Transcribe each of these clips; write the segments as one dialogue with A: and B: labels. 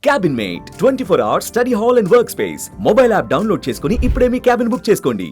A: Cabin mate 24 hours study hall and work space mobile app download చేసుకుని ఇప్పుడే మీ cabin book చేసుకోండి.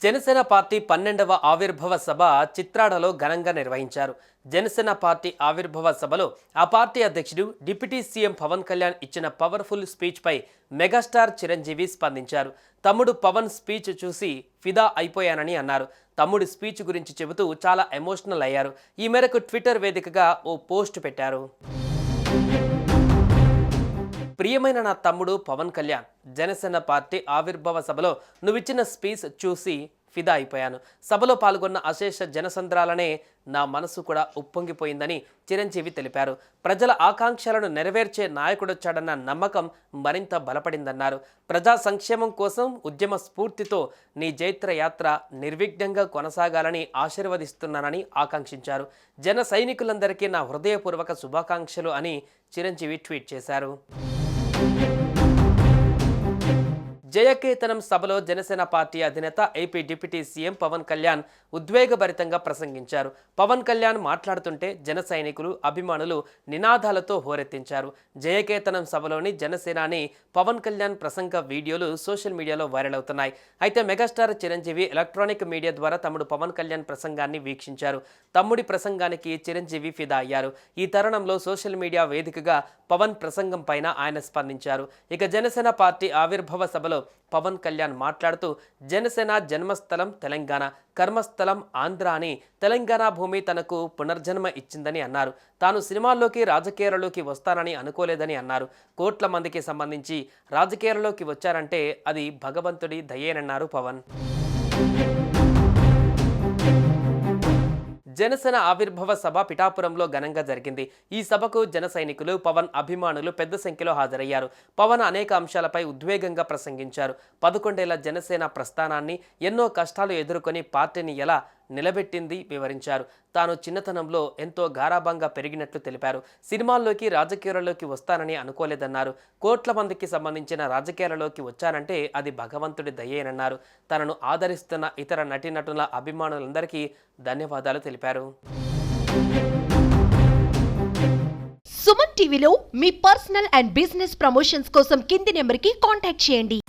B: Janasena party 12వ ఆవిర్భవ సభ చిత్రాడలో ఘనంగా నిర్వహించారు. జనసేన పార్టీ ఆవిర్భవ సభలో ఆ పార్టీ అధ్యక్షుడు డిప్యూటీ సీఎం పవన్ కళ్యాణ్ ఇచ్చిన పవర్ఫుల్ స్పీచ్ పై మెగాస్టార్ చిరంజీవి స్పందించారు. తమ్ముడు పవన్ స్పీచ్ చూసి ఫిదా అయిపోయానని అన్నారు. తమ్ముడి స్పీచ్ గురించి చెబుతూ చాలా ఎమోషనల్ అయ్యారు. ఈ మేరకు ట్విట్టర్ వేదికగా ఓ పోస్ట్ పెట్టారు. ప్రియమైన నా తమ్ముడు పవన్ కళ్యాణ్, జనసేన పార్టీ ఆవిర్భవ సభలో నువ్విచ్చిన స్పీచ్ చూసి ఫిదా అయిపోయాను. సభలో పాల్గొన్న అశేష జనసంద్రాలనే నా మనసు కూడా ఉప్పొంగిపోయిందని చిరంజీవి తెలిపారు. ప్రజల ఆకాంక్షలను నెరవేర్చే నాయకుడొచ్చాడన్న నమ్మకం మరింత బలపడిందన్నారు. ప్రజా సంక్షేమం కోసం ఉద్యమ స్ఫూర్తితో నీ జైత్ర యాత్ర నిర్విఘ్నంగా కొనసాగాలని ఆశీర్వదిస్తున్నానని ఆకాంక్షించారు. జన సైనికులందరికీ నా హృదయపూర్వక శుభాకాంక్షలు అని చిరంజీవి ట్వీట్ చేశారు. జయకేతనం సభలో జనసేన పార్టీ అధినేత AP deputy CM Pawan Kalyan ఉద్వేగభరితంగా ప్రసంగించారు. పవన్ కళ్యాణ్ మాట్లాడుతుంటే జన సైనికులు, అభిమానులు నినాదాలతో హోరెత్తించారు. జయకేతనం సభలోని జనసేనాని పవన్ కళ్యాణ్ ప్రసంగ వీడియోలు సోషల్ మీడియాలో వైరల్ అవుతున్నాయి. అయితే మెగాస్టార్ చిరంజీవి ఎలక్ట్రానిక్ మీడియా ద్వారా తమ్ముడు పవన్ కళ్యాణ్ ప్రసంగాన్ని వీక్షించారు. తమ్ముడి ప్రసంగానికి చిరంజీవి ఫిదా అయ్యారు. ఈ తరుణంలో సోషల్ మీడియా వేదికగా పవన్ ప్రసంగం పైన ఆయన స్పందించారు. ఇక జనసేన పార్టీ ఆవిర్భవ సభలో పవన్ కళ్యాణ్ మాట్లాడుతూ జనసేన జన్మస్థలం తెలంగాణ, కర్మస్థలం ఆంధ్ర అని తెలంగాణ భూమి తనకు పునర్జన్మ ఇచ్చిందని అన్నారు. తాను సినిమాల్లోకి, రాజకీయాలలోకి వస్తానని అనుకోలేదని అన్నారు. కోట్ల మందికి సంబంధించి రాజకీయాలలోకి వచ్చారంటే అది భగవంతుడి దయేనన్నారు పవన్. జనసేన ఆవిర్భవ సభ పిఠాపురంలో ఘనంగా జరిగింది. ఈ సభకు జన సైనికులు, పవన్ అభిమానులు పెద్ద సంఖ్యలో హాజరయ్యారు. పవన్ అనేక అంశాలపై ఉద్వేగంగా ప్రసంగించారు. 11 ఏళ్ల జనసేన ప్రస్థానాన్ని, ఎన్నో కష్టాలు ఎదుర్కొని పార్టీని ఎలా నిలబెట్టింది వివరించారు. తాను చిన్నతనంలో ఎంతో గారాబంగా పెరిగినట్లు తెలిపారు. సినిమాల్లోకి, రాజకీయాలలోకి వస్తానని అనుకోలేదన్నారు. కోట్ల మందికి సంబంధించిన రాజకీయాలలోకి వచ్చానంటే అది భగవంతుడి దయేనన్నారు. తనను ఆదరిస్తున్న ఇతర నటీనటుల అభిమానులందరికీ ధన్యవాదాలు తెలిపారు.
C: సుమన్ టీవీలో మీ పర్సనల్ అండ్ బిజినెస్ ప్రమోషన్స్ కోసం కింది నెంబర్కి కాంటాక్ట్ చేయండి.